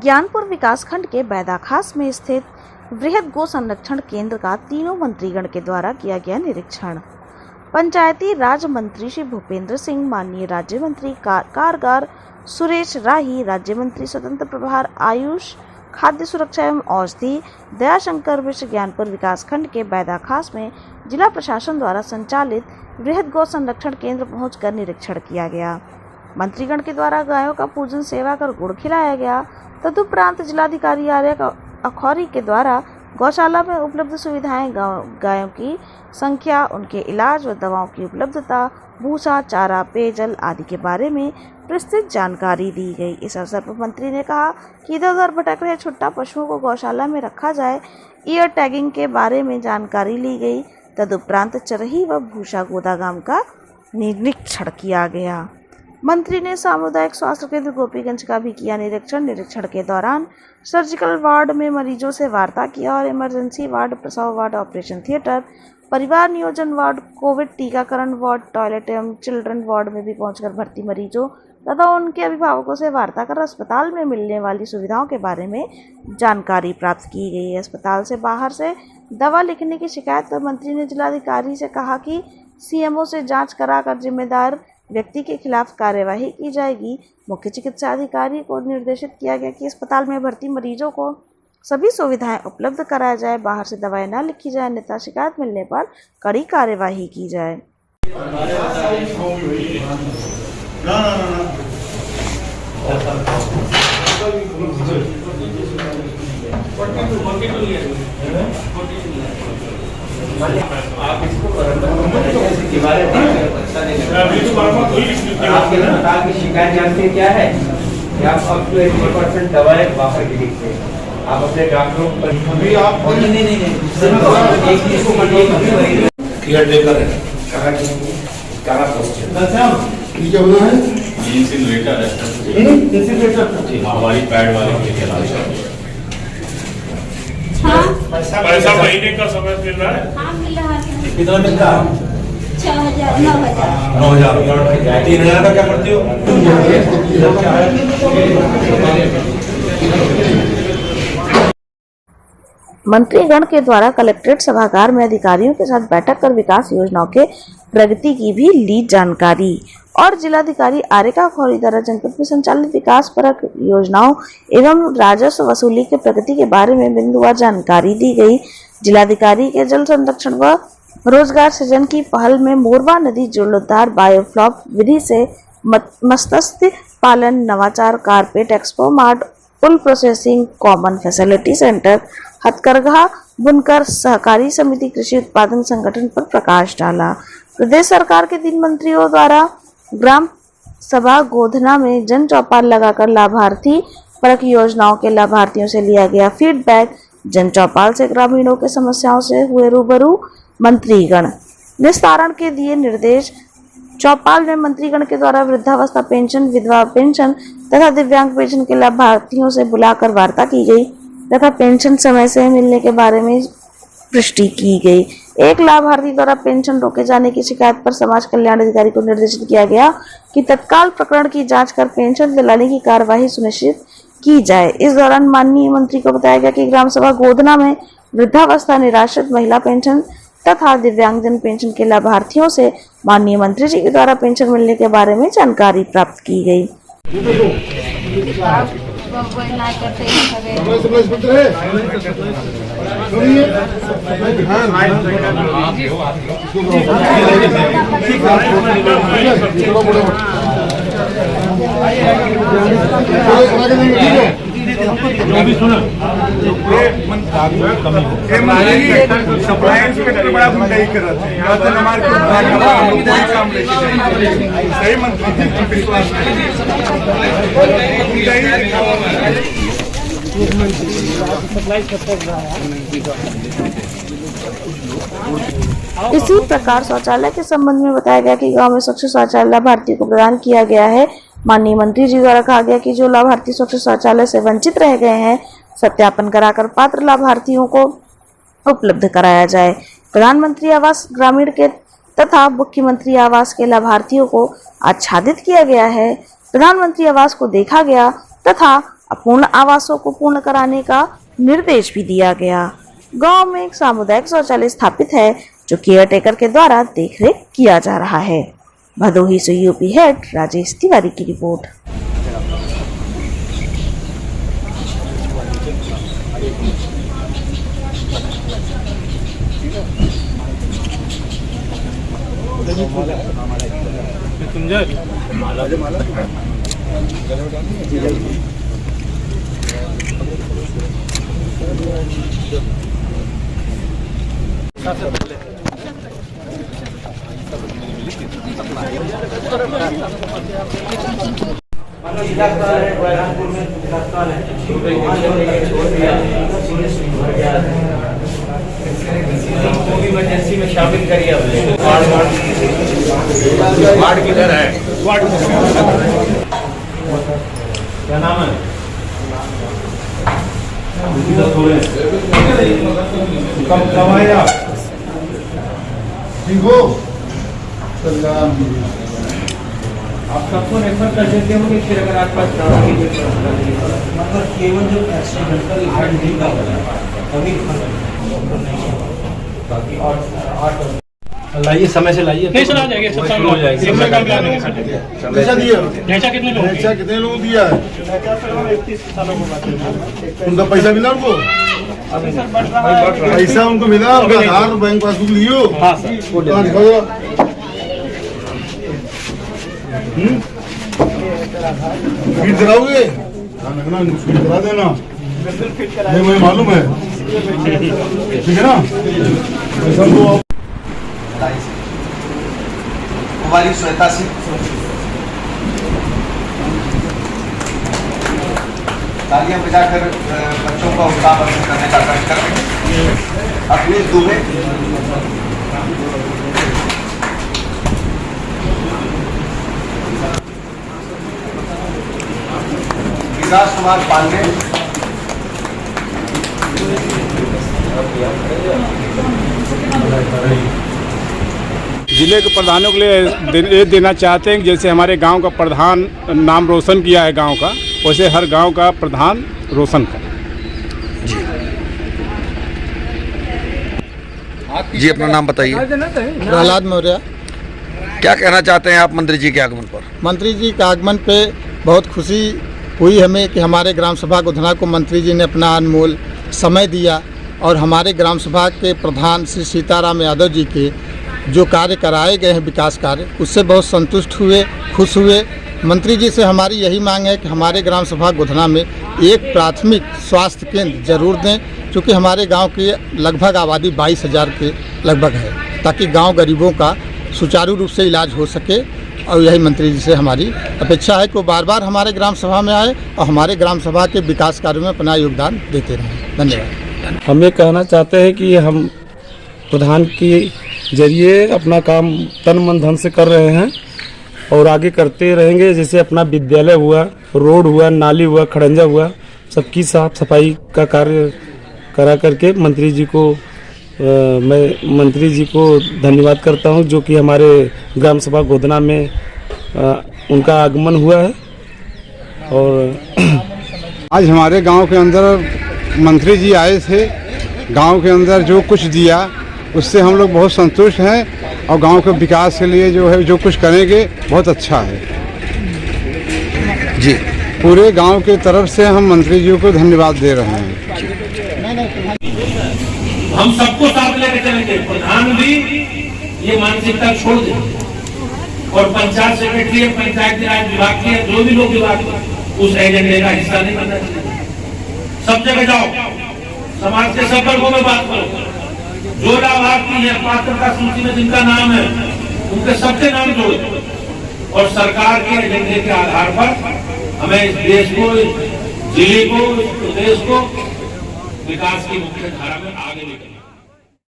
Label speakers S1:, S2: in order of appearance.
S1: ज्ञानपुर विकासखंड के बैदाखास में स्थित वृहद गो संरक्षण केंद्र का तीनों मंत्रीगण के द्वारा किया गया निरीक्षण। पंचायती राज मंत्री श्री भूपेंद्र सिंह, माननीय राज्य मंत्री कारागार सुरेश राही, राज्य मंत्री स्वतंत्र प्रभार आयुष, खाद्य सुरक्षा एवं औषधि दयाशंकर मिश्र, ज्ञानपुर विकासखंड के बैदाखास में जिला प्रशासन द्वारा संचालित वृहद गौ संरक्षण केंद्र पहुंचकर निरीक्षण किया गया। मंत्रीगण के द्वारा गायों का पूजन सेवा कर गुड़ खिलाया गया। तदुपरांत जिलाधिकारी आर्य अखौरी के द्वारा गौशाला में उपलब्ध सुविधाएं, गायों की संख्या, उनके इलाज व दवाओं की उपलब्धता, भूसा, चारा, पेयजल आदि के बारे में विस्तृत जानकारी दी गई। इस अवसर पर मंत्री ने कहा कि इधर उधर भटक रहे छुट्टा पशुओं को गौशाला में रखा जाए। ईयर टैगिंग के बारे में जानकारी ली गई। तदुपरांत चरही व भूसा गोदाम का निरीक्षण किया गया। मंत्री ने सामुदायिक स्वास्थ्य केंद्र गोपीगंज का भी किया निरीक्षण के दौरान सर्जिकल वार्ड में मरीजों से वार्ता किया और इमरजेंसी वार्ड, प्रसव वार्ड, ऑपरेशन थिएटर, परिवार नियोजन वार्ड, कोविड टीकाकरण वार्ड, टॉयलेट एवं चिल्ड्रन वार्ड में भी पहुंचकर भर्ती मरीजों तथा उनके अभिभावकों से वार्ता कर अस्पताल में मिलने वाली सुविधाओं के बारे में जानकारी प्राप्त की गई। अस्पताल से बाहर से दवा लिखने की शिकायत पर मंत्री ने जिलाधिकारी से कहा कि सीएमओ से जांच कराकर जिम्मेदार व्यक्ति के खिलाफ कार्यवाही की जाएगी। मुख्य चिकित्सा अधिकारी को निर्देशित किया गया कि अस्पताल में भर्ती मरीजों को सभी सुविधाएं उपलब्ध कराया जाए, बाहर से दवाएं न लिखी जाए, अन्यथा शिकायत मिलने पर कड़ी कार्यवाही की जाए।
S2: आप इसको आपके अस्पताल की शिकायत जानते हैं क्या है कि आप अब to 80% दवाएं बाहर की लिखते हैं। आप अपने डॉक्टरों पर अभी आप नहीं एक केयर टेकर है कहाँ पोस्ट क्या बोला है इंसिनरेटर है हमारी पैड वाले के लिए
S3: पैसा महीने का समय मिल रहा है।
S4: हाँ, मिल रहा है।
S2: कितना मिलता है?
S4: 6,000 9,000
S2: 9,000 3,000 का क्या करती हो?
S1: मंत्रीगण के द्वारा कलेक्ट्रेट सभागार में अधिकारियों के साथ बैठक कर विकास योजनाओं के प्रगति की भी ली जानकारी और जिलाधिकारी आर्य अखौरी द्वारा जनपद में संचालित विकास परक योजनाओं एवं राजस्व वसूली के प्रगति के बारे में बिंदुवार जानकारी दी गई। जिलाधिकारी के जल संरक्षण व रोजगार सृजन की पहल में मोरवा नदी जीर्णोद्धार, बायोफ्लॉप विधि से मत्स्य पालन, नवाचार, कारपेट एक्सपो मार्ट, पुल प्रोसेसिंग, कॉमन फैसिलिटी सेंटर, हथकरघा बुनकर सहकारी समिति, कृषि उत्पादन संगठन पर प्रकाश डाला। प्रदेश सरकार के 3 मंत्रियों द्वारा ग्राम सभा गोधना में जन चौपाल लगाकर लाभार्थी परक योजनाओं के लाभार्थियों से लिया गया फीडबैक। जन चौपाल से ग्रामीणों के समस्याओं से हुए रूबरू। मंत्रीगण निस्तारण के दिए निर्देश। चौपाल में मंत्रीगण के द्वारा वृद्धावस्था पेंशन, विधवा पेंशन तथा दिव्यांग पेंशन के लाभार्थियों से बुलाकर वार्ता की गई तथा पेंशन समय से मिलने के बारे में पुष्टि की गई। एक लाभार्थी द्वारा पेंशन रोके जाने की शिकायत पर समाज कल्याण अधिकारी को निर्देशित किया गया कि तत्काल प्रकरण की जांच कर पेंशन दिलाने की कार्यवाही सुनिश्चित की जाए। इस दौरान माननीय मंत्री को बताया गया कि ग्राम सभा गोधना में वृद्धावस्था, निराश्रित महिला पेंशन तथा दिव्यांगजन पेंशन के लाभार्थियों से माननीय मंत्री जी के द्वारा पेंशन मिलने के बारे में जानकारी प्राप्त की गई। इसी प्रकार शौचालय के संबंध में बताया गया कि गांव में स्वच्छ शौचालय लाभार्थियों को प्रदान किया गया है। माननीय मंत्री जी द्वारा कहा गया कि जो लाभार्थी स्वच्छ शौचालय से वंचित रह गए हैं, सत्यापन कराकर पात्र लाभार्थियों को उपलब्ध कराया जाए। प्रधानमंत्री आवास ग्रामीण के तथा मुख्यमंत्री आवास के लाभार्थियों को आच्छादित किया गया है। प्रधानमंत्री आवास को देखा गया तथा अपूर्ण आवासों को पूर्ण कराने का निर्देश भी दिया गया। गांव में एक सामुदायिक शौचालय स्थापित है जो केयरटेकर के द्वारा देखरेख किया जा रहा है। भदोही से यूपी हेड राजेश तिवारी की रिपोर्ट।
S2: इमरजेंसी में शामिल करिए।
S3: वार्ड किधर है? वार्ड
S2: क्या नाम है? कब आए आप?
S5: ठीक हो?
S2: आप सबको रेफर कर देते होंगे फिर अगर आपके पास दवा की मतलब केवल जो एक्सीडेंटल हार्ट नहीं का अभी बाकी और
S5: लाइए, समय से लाइए।
S6: नहीं सर, आ जाएंगे, सब सामने हो जाएंगे।
S5: पैसा दिया?
S6: ढांचा
S5: कितने लोगों को दिया है?
S6: 31 सालों को बात है।
S5: उनका पैसा मिला उनको? पैसा उनको मिला? उनका आधार बैंक पासबुक लियो?
S6: हाँ सर।
S5: फिट कराओगे? फिट करा देना, मुझे मालूम है। ठीक है ना? पैसा उनको
S7: हमारी श्वेता सिंह तालियां बजाकर बच्चों का उत्साह वर्धन करने का कार्य कर रहे हैं। अखिलेश दुबे, विकास कुमार पांडे,
S8: जिले के प्रधानों के लिए ये देना चाहते हैं कि जैसे हमारे गांव का प्रधान नाम रोशन किया है गांव का, वैसे हर गांव का प्रधान रोशन करे।
S7: जी अपना नाम बताइए।
S9: प्रहलाद मौर्य।
S7: क्या कहना चाहते हैं आप मंत्री जी के आगमन पर?
S9: मंत्री जी के आगमन पे बहुत खुशी हुई हमें कि हमारे ग्राम सभा गोधना को मंत्री जी ने अपना अनमोल समय दिया और हमारे ग्राम सभा के प्रधान श्री सीताराम यादव जी के जो कार्य कराए गए हैं विकास कार्य, उससे बहुत संतुष्ट हुए, खुश हुए। मंत्री जी से हमारी यही मांग है कि हमारे ग्राम सभा गोधना में एक प्राथमिक स्वास्थ्य केंद्र जरूर दें, क्योंकि हमारे गांव की लगभग आबादी 22,000 के लगभग है, ताकि गांव गरीबों का सुचारू रूप से इलाज हो सके। और यही मंत्री जी से हमारी अपेक्षा है कि वो बार बार हमारे ग्राम सभा में आए और हमारे ग्राम सभा के विकास कार्यों में अपना योगदान देते रहें। धन्यवाद।
S6: हम ये कहना चाहते हैं कि हम प्रधान के जरिए अपना काम तन मन धन से कर रहे हैं और आगे करते रहेंगे। जैसे अपना विद्यालय हुआ, रोड हुआ, नाली हुआ, खड़ंजा हुआ, सबकी साफ सफाई का कार्य करा करके मंत्री जी को मैं मंत्री जी को धन्यवाद करता हूं, जो कि हमारे ग्राम सभा गोधना में उनका आगमन हुआ है। और
S8: आज हमारे गांव के अंदर मंत्री जी आए थे, गांव के अंदर जो कुछ दिया उससे हम लोग बहुत संतुष्ट हैं और गांव के विकास के लिए जो है जो कुछ करेंगे बहुत अच्छा है
S7: जी।
S8: पूरे गांव की तरफ से हम मंत्री जी को धन्यवाद दे रहे हैं।
S3: हम सबको साथ लेकर चलेंगे। प्रधान भी ये मानसिकता छोड़ दे और पंचायत सेक्रेटरी, पंचायती राज विभाग के जो भी लोग विभाग उस एजेंडे का हिस्सा नहीं बनना चाहिए। सब जगह जाओ, समाज के सब वर्गों में बात करो, जो लाभार्थी है पात्रता सूची में जिनका नाम है उनके सबके नाम जोड़ो और सरकार के एजेंडे के आधार पर हमें इस देश को, इस जिले को, इस प्रदेश को विकास की मुख्य धारा में आगे लेकर